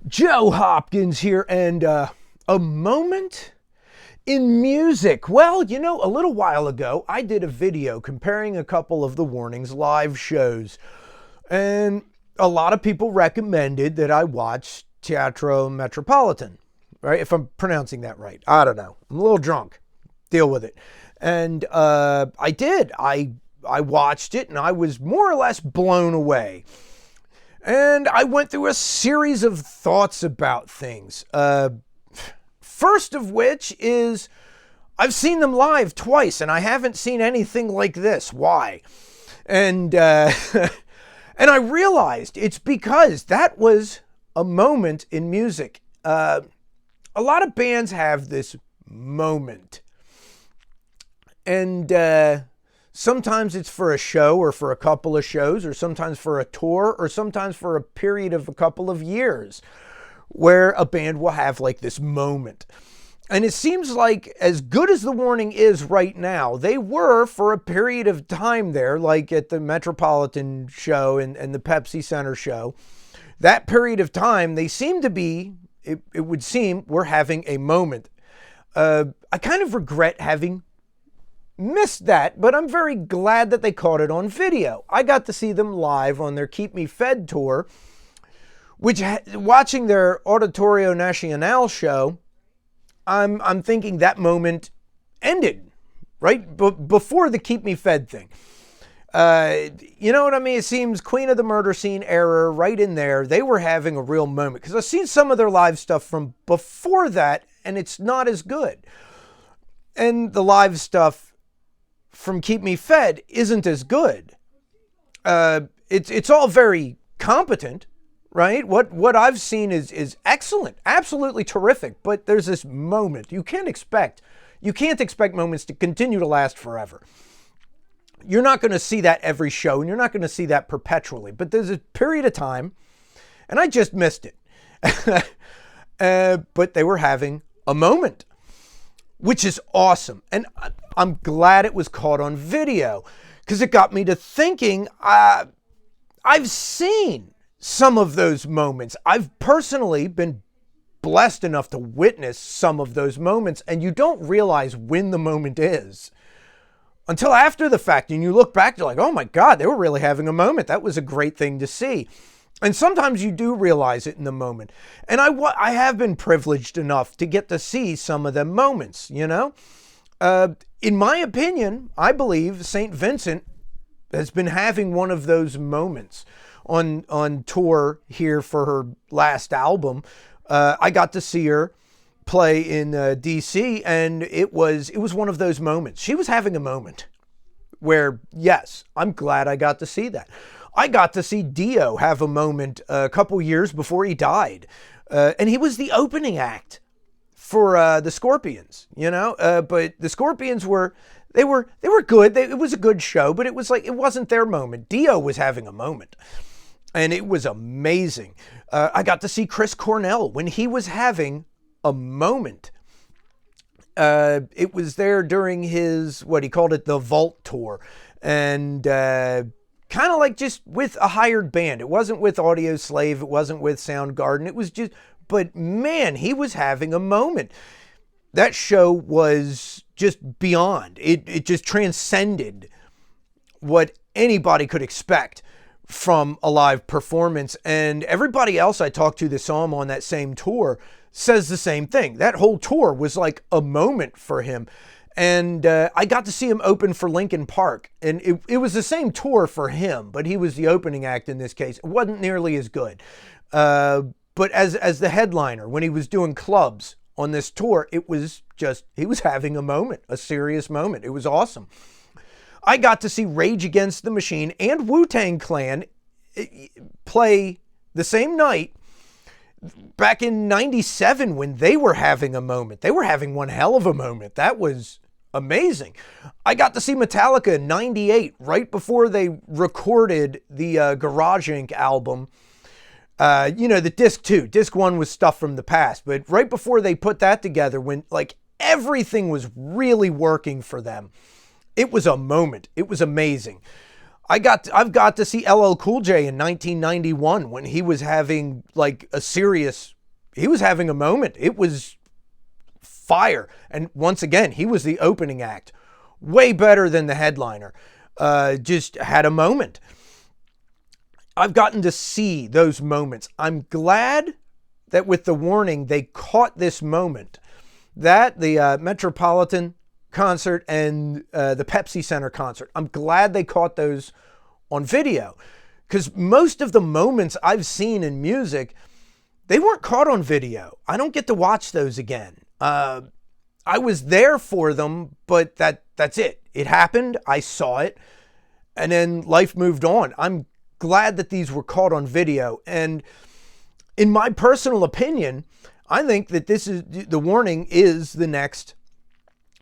Joe Hopkins here, and a moment in music. Well, a little while ago, I did a video comparing a couple of the Warnings live shows, and a lot of people recommended that I watch Teatro Metropolitan, right? If I'm pronouncing that right. I don't know. I'm a little drunk. Deal with it. And I did. I watched it, and I was more or less blown away. And I went through a series of thoughts about things. First of which is I've seen them live twice, and I haven't seen anything like this. Why? And and I realized it's because that was a moment in music. A lot of bands have this moment, and sometimes it's for a show or for a couple of shows, or sometimes for a tour, or sometimes for a period of a couple of years where a band will have like this moment. And it seems like as good as the Warning is right now, they were for a period of time there, like at the Metropolitan show and the Pepsi Center show. That period of time, they seem to be, it would seem, we're having a moment. I kind of regret having missed that, but I'm very glad that they caught it on video. I got to see them live on their Keep Me Fed tour, which, watching their Auditorio Nacional show, I'm thinking that moment ended, right? Before the Keep Me Fed thing. You know what I mean? It seems Queen of the Murder Scene era, right in there, they were having a real moment. Because I've seen some of their live stuff from before that, and it's not as good. And the live stuff from Keep Me Fed isn't as good. It's all very competent, right? What I've seen is excellent, absolutely terrific. But there's this moment you can't expect moments to continue to last forever. You're not going to see that every show, and you're not going to see that perpetually. But there's a period of time, and I just missed it. But they were having a moment, which is awesome. And I'm glad it was caught on video, because it got me to thinking. I've seen some of those moments. I've personally been blessed enough to witness some of those moments, and you don't realize when the moment is until after the fact. And you look back, you're like, oh my God, they were really having a moment. That was a great thing to see. And sometimes you do realize it in the moment. And I have been privileged enough to get to see some of them moments, In my opinion, I believe St. Vincent has been having one of those moments on tour here for her last album. I got to see her play in DC, and it was one of those moments. She was having a moment where, yes, I'm glad I got to see that. I got to see Dio have a moment a couple years before he died. And he was the opening act for the Scorpions, but the Scorpions were good. It was a good show, but it was like, it wasn't their moment. Dio was having a moment, and it was amazing. I got to see Chris Cornell when he was having a moment. It was there during his, what he called it, the Vault tour. And kind of like just with a hired band. It wasn't with Audio Slave. It wasn't with Soundgarden. It was just, but man, he was having a moment. That show was just beyond. It just transcended what anybody could expect from a live performance. And everybody else I talked to that saw him on that same tour says the same thing. That whole tour was like a moment for him. And I got to see him open for Linkin Park. And it was the same tour for him, but he was the opening act in this case. It wasn't nearly as good. But as the headliner, when he was doing clubs on this tour, it was just, he was having a moment, a serious moment. It was awesome. I got to see Rage Against the Machine and Wu-Tang Clan play the same night back in 97 when they were having a moment. They were having one hell of a moment. That was amazing. I got to see Metallica in 98, right before they recorded the Garage Inc. album. The disc 2. Disc 1 was stuff from the past, but right before they put that together, when like everything was really working for them, it was a moment. It was amazing. I've got to see LL Cool J in 1991 when he was having like a serious he was having a moment. It was fire. And once again, he was the opening act. Way better than the headliner. Just had a moment. I've gotten to see those moments. I'm glad that with the warning, they caught this moment. That, the Metropolitan concert and the Pepsi Center concert. I'm glad they caught those on video. Because most of the moments I've seen in music, they weren't caught on video. I don't get to watch those again. I was there for them, but that's it. It happened. I saw it. And then life moved on. I'm glad that these were caught on video. And in my personal opinion, I think that the warning is the next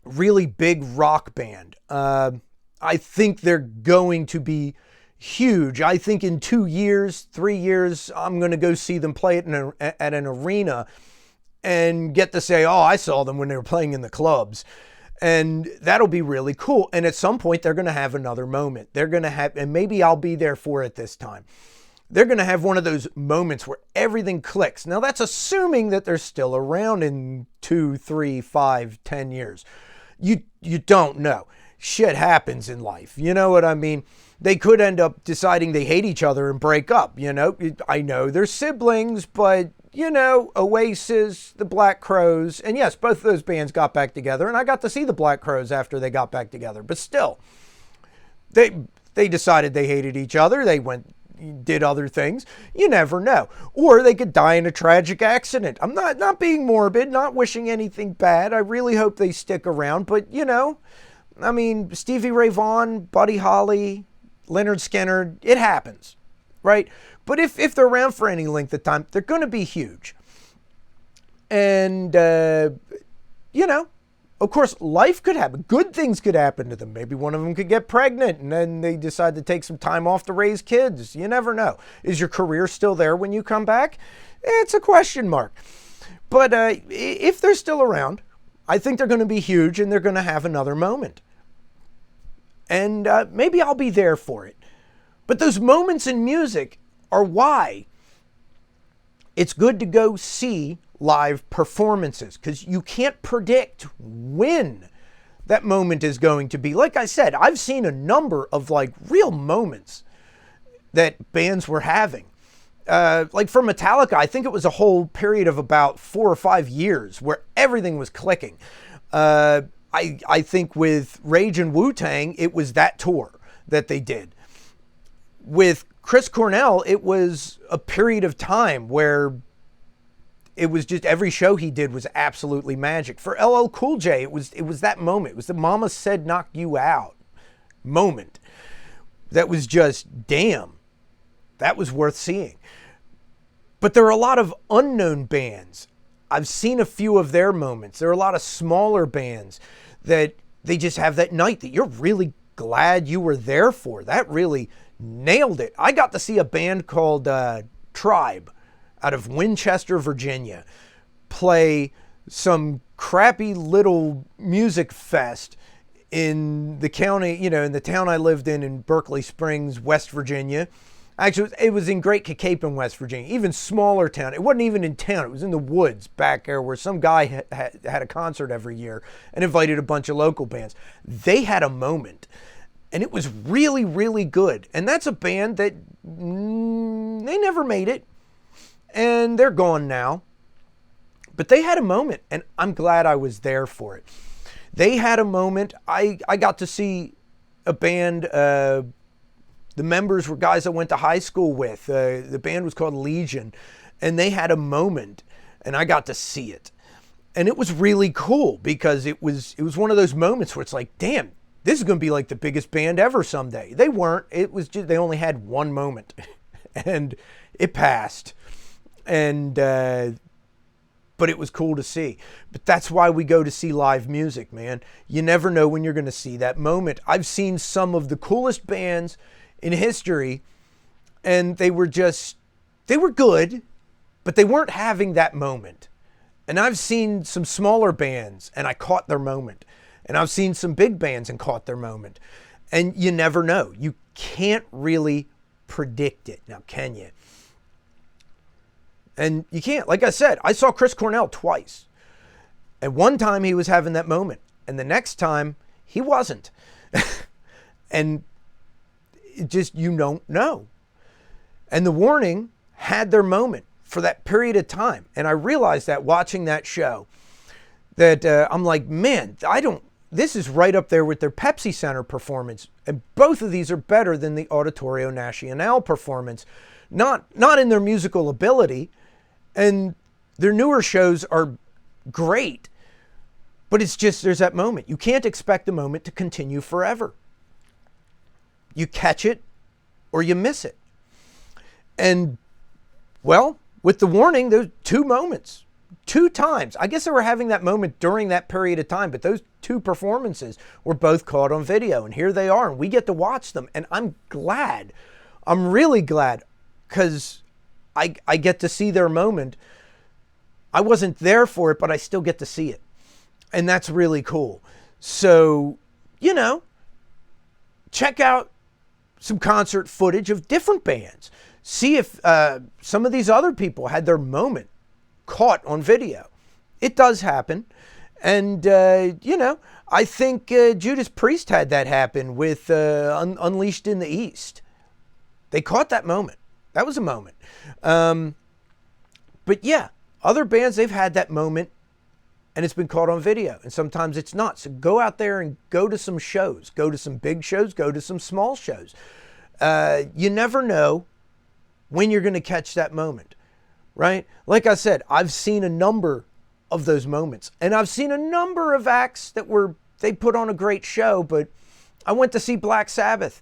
really big rock band. I think they're going to be huge. I think in 2 years, 3 years, I'm going to go see them play it at an arena and get to say, oh, I saw them when they were playing in the clubs. And that'll be really cool. And at some point, they're going to have another moment. They're going to have, and maybe I'll be there for it this time. They're going to have one of those moments where everything clicks. Now, that's assuming that they're still around in 2, 3, 5, 10 years. You don't know. Shit happens in life. You know what I mean? They could end up deciding they hate each other and break up. You know, I know they're siblings, but you know, Oasis, the Black Crowes, and yes, both of those bands got back together, and I got to see the Black Crowes after they got back together. But still, they decided they hated each other. They did other things. You never know. Or they could die in a tragic accident. I'm not being morbid, not wishing anything bad. I really hope they stick around. But, you know, I mean, Stevie Ray Vaughan, Buddy Holly, Leonard Skinner, it happens, right? But if they're around for any length of time, they're going to be huge. And, you know, of course, life could happen. Good things could happen to them. Maybe one of them could get pregnant and then they decide to take some time off to raise kids. You never know. Is your career still there when you come back? It's a question mark. But if they're still around, I think they're going to be huge and they're going to have another moment. And maybe I'll be there for it. But those moments in music are why it's good to go see live performances, because you can't predict when that moment is going to be. Like I said, I've seen a number of like real moments that bands were having. Like for Metallica, I think it was a whole period of about 4 or 5 years where everything was clicking. I think with Rage and Wu-Tang, it was that tour that they did. With Chris Cornell, it was a period of time where it was just every show he did was absolutely magic. For LL Cool J, it was that moment. It was the Mama Said Knock You Out moment. That was just, damn, that was worth seeing. But there are a lot of unknown bands. I've seen a few of their moments. There are a lot of smaller bands that they just have that night that you're really glad you were there for. That really nailed it. I got to see a band called Tribe out of Winchester, Virginia, play some crappy little music fest in the county, you know, in the town I lived in Berkeley Springs, West Virginia. Actually, it was in Great Cacapen, West Virginia, even smaller town. It wasn't even in town. It was in the woods back there where some guy had a concert every year and invited a bunch of local bands. They had a moment, and it was really, really good. And that's a band that they never made it, and they're gone now. But they had a moment, and I'm glad I was there for it. They had a moment. I got to see a band. The members were guys I went to high school with. The band was called Legion, and they had a moment, and I got to see it. And it was really cool because it was one of those moments where it's like, damn, this is going to be like the biggest band ever someday. They weren't. It was just, they only had one moment, and it passed. And but it was cool to see. But that's why we go to see live music, man. You never know when you're going to see that moment. I've seen some of the coolest bands in history, and they were good, but they weren't having that moment. And I've seen some smaller bands, and I caught their moment. And I've seen some big bands and caught their moment. And you never know. You can't really predict it. Now, can you? And you can't. Like I said, I saw Chris Cornell twice. And one time he was having that moment. And the next time he wasn't. And it just, you don't know. And the Warning had their moment for that period of time. And I realized that watching that show, that I'm like, man, this is right up there with their Pepsi Center performance. And both of these are better than the Auditorio Nacional performance. Not in their musical ability. And their newer shows are great. But it's just, there's that moment. You can't expect the moment to continue forever. You catch it or you miss it. And, well, with the Warning, there's 2 moments. 2 times. I guess they were having that moment during that period of time, but those 2 performances were both caught on video. And here they are, and we get to watch them. And I'm glad. I'm really glad, because I get to see their moment. I wasn't there for it, but I still get to see it. And that's really cool. So, check out some concert footage of different bands. See if some of these other people had their moment caught on video. It does happen. And, I think Judas Priest had that happen with Unleashed in the East. They caught that moment. That was a moment. But yeah, other bands, they've had that moment and it's been caught on video. And sometimes it's not. So go out there and go to some shows. Go to some big shows. Go to some small shows. You never know when you're going to catch that moment, right? Like I said, I've seen a number of those moments. And I've seen a number of acts they put on a great show, but I went to see Black Sabbath.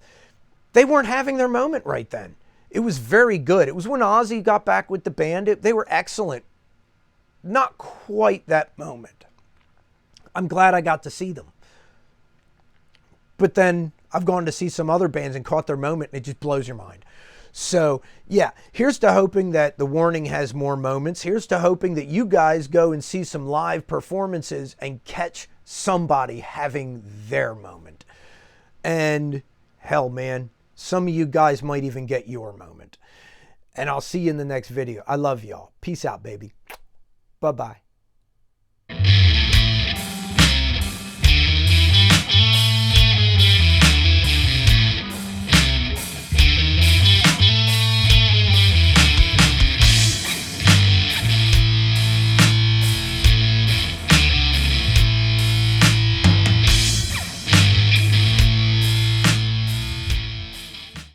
They weren't having their moment right then. It was very good. It was when Ozzy got back with the band. They were excellent. Not quite that moment. I'm glad I got to see them. But then I've gone to see some other bands and caught their moment, and it just blows your mind. So, yeah, here's to hoping that the Warning has more moments. Here's to hoping that you guys go and see some live performances and catch somebody having their moment. And hell, man, some of you guys might even get your moment. And I'll see you in the next video. I love y'all. Peace out, baby. Bye-bye.